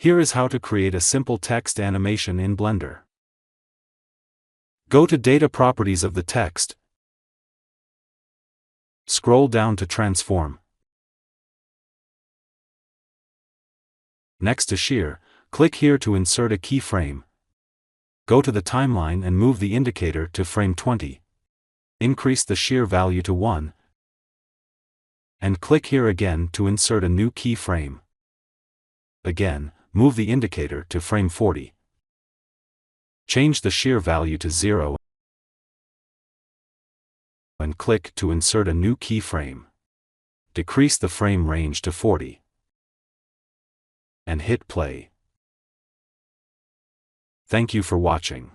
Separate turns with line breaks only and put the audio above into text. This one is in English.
Here is how to create a simple text animation in Blender. Go to Data Properties of the text. Scroll down to Transform. Next to Shear, click here to insert a keyframe. Go to the timeline and move the indicator to frame 20. Increase the shear value to 1. And click here again to insert a new keyframe. Again, move the indicator to frame 40. Change the shear value to 0 and click to insert a new keyframe. Decrease the frame range to 40. And hit play. Thank you for watching.